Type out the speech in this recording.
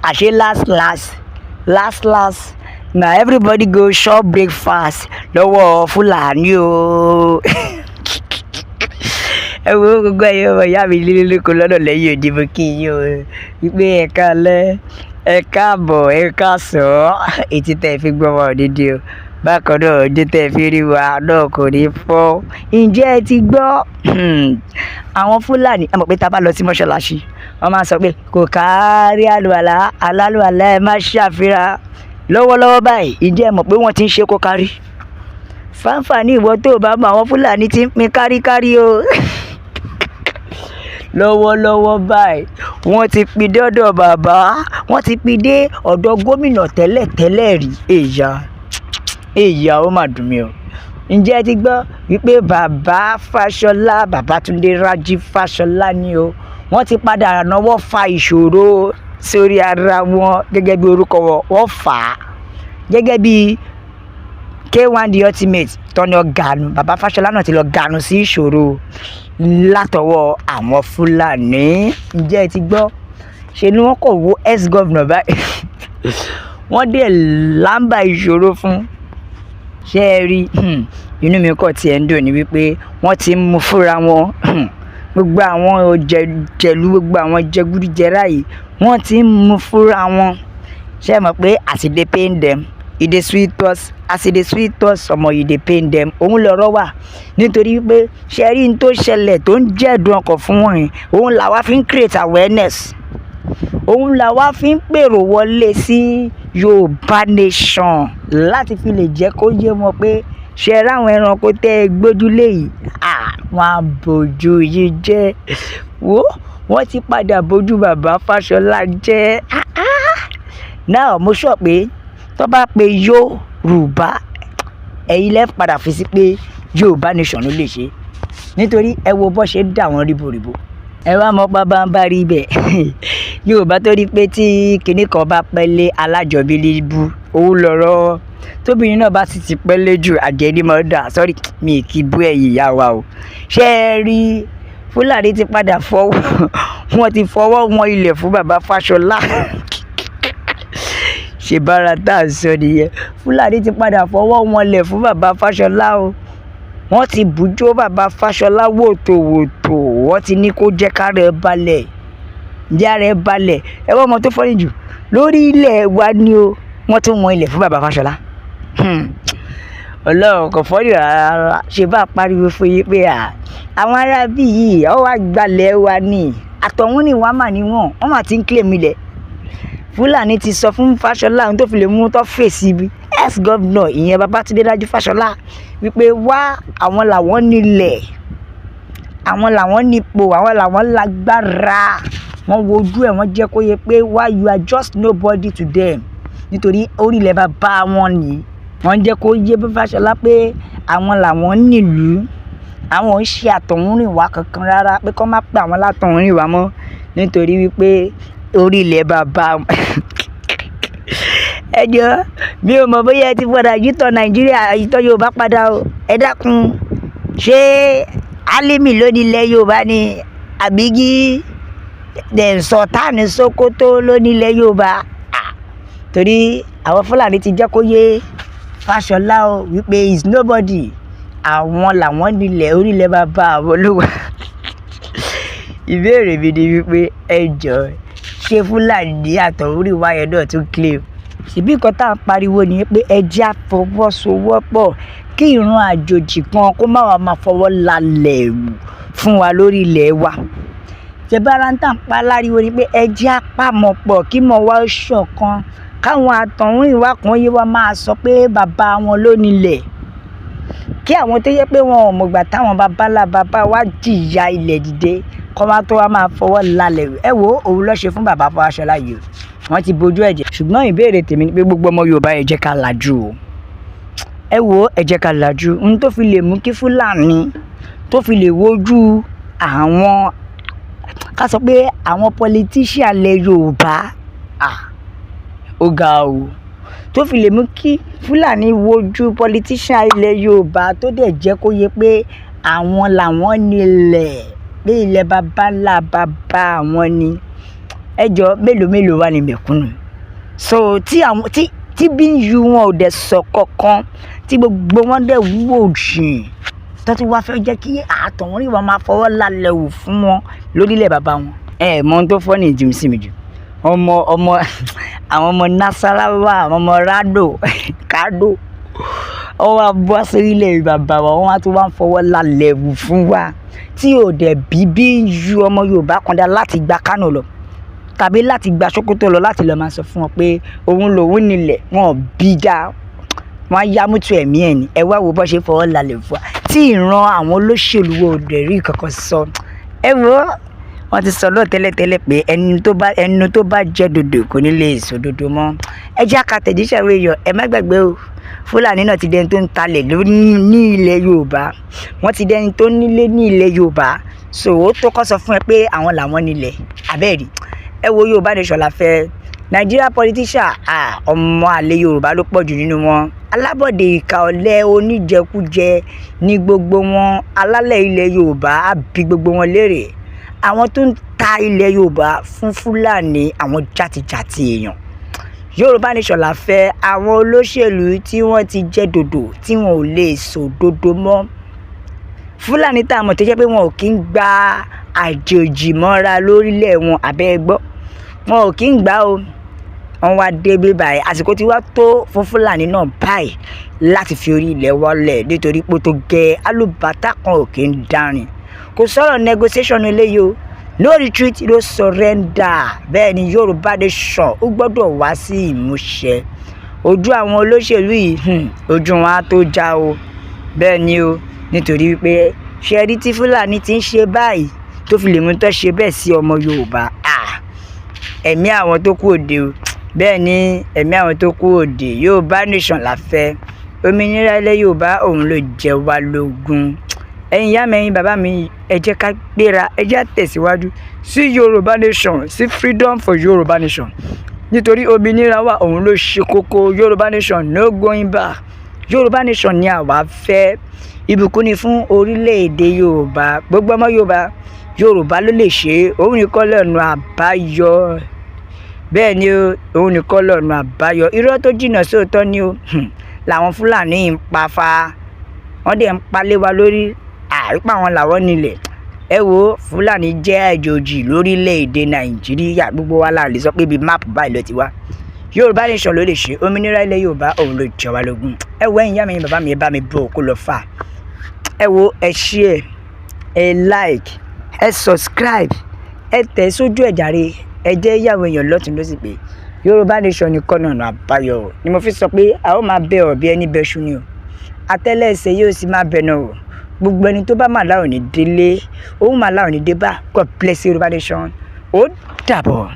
àṣé last na everybody go chop breakfast lọ́wọ́ Fúlàní o. ẹ wo gbogbo ẹ̀yin ọmọ ìyá mi lílé lóko lọ́nà lẹ́yìn òde mo kí yín o wípé ẹ káalẹ́ ẹ káàbọ̀ ẹ káàsán etí tẹ́ fi gbọ́ wa òdìdí o bákan náà ojú tẹ́ fi rí wa náà kò ní fọ́. ǹjẹ́ ẹ ti gbọ́ àwọn Fúlàní ẹ mọ̀ pé tá a bá lọ sí mọ́ṣáláṣí wọ́n máa sọ pé kò kárí àlùwàlá alálùwàlá ẹ má ṣàfihàn lọ́wọ́lọ́wọ́ báyìí ǹjẹ́ ẹ mọ̀ pé wọ́n ti ń ṣe kó kárí fáńfààní ìwọ tó bá mọ àwọn Fúlàní ti ń pín káríkárí o. lọ́wọ́lọ́wọ́ báyìí wọ́n ti pín dé ọ̀dọ̀ bàbá wọ́n ti pín dé ọ̀dọ̀ gómìnà tẹ́lẹ̀ rí èyà ó mà dùn mí o. ǹjẹ́ ẹ ti gbọ́ wípé bàbá Fáṣọlá Babátúndé Rájí Fáṣọlá ni o wọ́n ti padà náwó fa ìṣòro sórí ara wọn gẹ́gẹ́ bí orúkọ wọn fà á gẹ́gẹ́ bí K1 the ultimate tọ́ni ọ̀gànù bàbá Fáṣọlá náà ti lọ gànù sí ìṣòro látọwọ́ àwọn Fúlàní. ǹjẹ́ ẹ ti gbọ́ ṣe ni wọ́n kò wo ex-governor báyìí wọ́n dé lámbà ìṣòro fún ṣé ẹ rí inú mi kọ̀ tí ẹ ń dùn ní wípé wọ́n ti mú fúnra wọn gbogbo àwọn jẹ̀lú gbogbo àwọn jẹgúdújẹrá yìí wọ́n ti mú fúnra wọn ṣé ẹ mọ̀ pé as e dey pain them e dey sweet us as e dey sweet us ọmọ e dey pain them òun lọ̀rọ̀ wà nítorí wípé ṣe rí n tó ṣẹlẹ̀ tó ń jẹ́ ẹ̀dùn ọkàn fún wọn yìí òun làwa fi ń create awareness òun làwa fi ń pèrò wọlé sí Yorùbá nation láti fi lè jẹ́ kó yé wọn pé ṣe ráwọn ẹranko tẹ́ ẹ gbójúlé yìí wọ́n á bójú yìí jẹ́ wọ́n ti padà bójú bàbá Fáṣọlá jẹ́ náà mo sọ pé tó bá pe Yorùbá ẹ̀yin lẹ́ padà fi sí pé Yorùbá nation ló lè ṣe nítorí ẹ wo bó ṣe ń dà wọ́n ríboríbo ẹ wá mọ bàbá ń bá rí bẹ́ẹ̀ Yorùbá tó rí pé tí kinní kan bá pẹ́lẹ́ alájọbí líbu òun lọ́rọ́ tóbìnrin náà bá sì ti pẹ́lẹ́ jù àjẹrí mọ́ dà sọ́rí mi kì í bú ẹ̀yìn ìyá wa o. ṣé ẹ rí Fúlàní ti padà wọ́n ti fọwọ́ wọn ilẹ̀ fún bàbá Fáṣọlá ṣe bára tá à ń sọ nìyẹn Fúlàní ti padà fọwọ́ wọn lẹ̀ fún bàbá Fáṣọlá o wọ́n ti bùjó bàbá Fáṣọlá wòtòwòtò wọ́n ti ní kó jẹ́ kárẹ̀ balẹ̀ jẹ́ rẹ̀ balẹ̀ ẹ wọ́n mọ tó fọ́nì jù lórí ilẹ̀ wa ni o wọ́n tún wọn ilẹ̀ fún bàbá Fáṣọlá Ọlọ́run kò fọ́nì rárá ṣe bá pariwo fún yín pé àwọn ará bí yìí ọ wá gbalẹ̀ wa ni àtọ̀hún ni wàá mà níwọ̀n wọ́n mà ti ń kílè mi lẹ̀ Fúlàní ti sọ fún Fáṣọlá ohun tó fi lè mú tó fèsì ibi ex-governor ìyẹn Babátúndé Rájí Fáṣọlá wípé wá àwọn làwọn nílẹ̀ àwọn làwọn nípò àwọn làwọn lágbára wọ́n wojú ẹ̀ wọ́n jẹ́ kó yẹ pé why you are just nobody to them nítorí orílẹ̀ bàbá wọn ni wọ́n jẹ́ kó yé Fáṣọlá pé àwọn làwọn nílùú àwọn ń ṣe àtọ̀húnrìnwá kankan rárá pé kọ́ má pè àwọn látọ̀húnrìnwá mọ́ nítorí wípé orílẹ̀ bàbá ẹ jọ mi ò mọ̀ bóyá ẹ ti padà yìtọ̀ Nàìjíríà yìtọ̀ Yorùbá padà o ẹ dákun ṣé Álímì ló nílẹ̀ Yorùbá ni àbígí Sultan Sókótó ló nílẹ̀ Yorùbá torí àwọn Fúlàní ti jẹ́ kó yé Fáṣọlá o wípé is nobody àwọn làwọn nílẹ̀ orílẹ̀ bàbá àwọn olówó. ìbéèrè mi ni wípé ẹ jọ ṣé Fúlàní àtọ̀húnrìnwá yẹn náà tún claim ṣèbí nǹkan tá à ń pariwo nìyẹn pé ẹjẹ́ àfọwọ́sowọ́pọ̀ kí ìran àjòjì kan kó má wàá máa fọwọ́ lálẹ̀ wù fún wa lórí ilẹ̀ wa ṣèbára ń tàn pa láriwo ni pé ẹjẹ́ àpamọ̀pọ̀ kí mọ̀ wá ṣọ̀kan káwọn àtọ̀húnrìnwá kan yé wa máa sọ pé bàbá wọn ló nílẹ̀ kí àwọn tó yẹ pé wọn ò mọ̀gbà táwọn bàbá wa jìyà ilẹ̀ dìde kọ́ máa tó wá máa fọwọ́ lálẹ̀ ẹ wo òun ló ṣe fún bàbá Fáṣọlá yìí wọ́n ti bojú ẹ̀jẹ̀ ṣùgbọ́n ìbéèrè tèmi ni pé gbogbo ọmọ Yorùbá ẹ jẹ́ ká làjú o ẹ wo ẹ jẹ́ ká làjú ohun tó fi lè mú kí Fúlàní tó fi lè wojú àwọn ká sọ pé àwọn politician ilẹ̀ Yorùbá ó ga o tó fi lè mú kí Fúlàní wojú politician ilẹ̀ Yorùbá tó dẹ̀ jẹ́ kó yẹ pé àwọn làwọn nílẹ̀ pé ilẹ̀ baba ńlá baba àwọn ni ẹjọ́ mélòó wà ní mẹ̀kúnnù so tí bí ń yu wọn ò dẹ̀ sọ kankan tí gbogbo wọn dẹ̀ wúwo jìn tó ti wá fẹ́ jẹ́ kí àtọ̀wọ́n rí wọn máa fọwọ́ lálẹ́ wò fún wọn lórílẹ̀ bàbá wọn. Mọ ohun tó fọ́ ní ìjì sí mi jù àwọn ọmọ Nasarawa àwọn ọmọ Rado Kado wọ́n wá bọ́ sórílẹ̀ bàbá wa wọ́n wá tó wá ń fọwọ́ lálẹ́ wò fún wa tí ò dẹ̀ bí ń yu ọmọ Yorùbá kan dá láti gba Kánò lọ tàbí láti gba Sókótó lọ láti lọ máa sọ fún wọn pé òun lòun nílẹ̀ wọn bí dá wọn yá mútu ẹ̀mí ẹ̀ ní ẹ wá wo bọ́ ṣe fọwọ́ lálẹ́ fún wa tí ìran àwọn olóṣèlú wo dẹ̀ rí kankan sọ ẹ wo wọ́n ti sọ lọ́ọ̀ tẹ́lẹ̀tẹ́lẹ̀ pé ẹnu tó bá jẹ́ dòdò kò ní lè sọ dòdò mọ́ ẹ jẹ́ àkàtẹ̀jíṣẹ́ ìwé yọ ẹ má gbàgbé o Fúlàní náà ti dẹni tó ń talẹ̀ ní ilẹ̀ Yorùbá wọ́n ti dẹni tó nílé ní ilẹ̀ Yorùbá so ó tó kọ́ sọ fún ẹ pé àwọn làwọn nílẹ̀ abẹ́ẹ̀rí ẹ wo Yorùbá nation la fẹ́ Nigeria politician ọmọ àlè Yorùbá ló pọ̀ jù nínú wọn alábọ̀dé ìka ọ̀lẹ oníjẹkújẹ ní gbogbo wọn alálẹ̀ ilẹ̀ Yorùbá á bi gbogbo wọn léèrè àwọn tó ń ta ilẹ̀ Yorùbá fún Fúlàní àwọn játijàti èèyàn Yorùbá nation la fẹ́ àwọn olóṣèlú tí wọ́n ti jẹ́ dòdò tí wọn ò lè sọ dòdò mọ́ Fúlàní tá a mọ̀ tó jẹ́ pé wọn ò kí ń gba àjòjì mọ́ra lórílẹ̀ wọn abẹ́ gbọ́ wọn ò kí ń gbà o wọn wá dé bí báyìí àsìkò tí wá tó fún Fúlàní náà báyìí láti fi orí ilẹ̀ wọlé nítorí pé tó gẹ alùbátà kan ò kí ń dárin kò sọ̀rọ̀ negotiation eléyìí o no retreat no surrender bẹ́ẹ̀ ni Yorùbá nation ó gbọ́dọ̀ wá sí ìmúṣẹ ojú àwọn olóṣèlú yìí ojú wọn á tó já o bẹ́ẹ̀ ni o nítorí wípé ṣẹ́rí tí Fúlàní ti ń ṣe báyìí tó fi lè mú tó ṣe bẹ́ẹ̀ sí ọmọ Yorùbá ẹ̀mí àwọn tó kú òde o bẹ́ẹ̀ ni ẹ̀mí àwọn tó kú òde Yorùbá nation la fẹ́ òmìnira ilẹ̀ Yorùbá òun ló jẹ wá lógún ẹ̀yin ìyá mi ẹ̀yin bàbá mi ẹ jẹ́ ká gbéra ẹ jẹ́ tẹ̀síwájú sí Yorùbá nation sí freedom for Yorùbá nation nítorí òmìnira wa òun ló ṣe kókó Yorùbá nation no going back Yorùbá nation ni àwa fẹ́ ìbùkún ni fún orílẹ̀-èdè Yorùbá gbogbo ọmọ Yorùbá ló lè ṣe òun nìkan lọ́nà àbáyọ bẹ́ẹ̀ ni òun nìkan lọ́nà àbáyọ irọ́ tó jìnnà sóòótọ́ ni o làwọn Fúlàní ń pa fa wọ́n dẹ̀ ń palẹ̀ wa lórí àrípa àwọn làwọn nílẹ̀ ẹ wo Fúlàní jẹ́ àjòjì lórílẹ̀‐èdè Nàìjíríà gbogbo wa la lè sọ pé ibi máàpù báyìí ló ti wá Yorùbá nation ló lè ṣe òmìnira ilẹ̀ Yorùbá òun ló jẹ wá lógún ẹ wo ẹ̀yin ìyá mi bàbá mi ẹ bá mi bọ̀ kó lọ fà ẹ wo ẹ share ẹ like ẹ subscribe ẹ tẹ̀ sójú ẹ̀ jàre ẹ jẹ́ ìyàwó èèyàn lọ́tún ló sì pé Yorùbá nation nìkan náà àbáyọ ni mo fi sọ pé a ó máa bẹ ọ̀bí ẹni bẹ́ṣu ni o àtẹ́lẹsẹ̀ yóò sì máa bẹ̀ náà o gbogbo ẹni tó bá máa láwọn ní délé òun máa láwọn ní débà God bless Yorùbá nation ó dàbọ̀.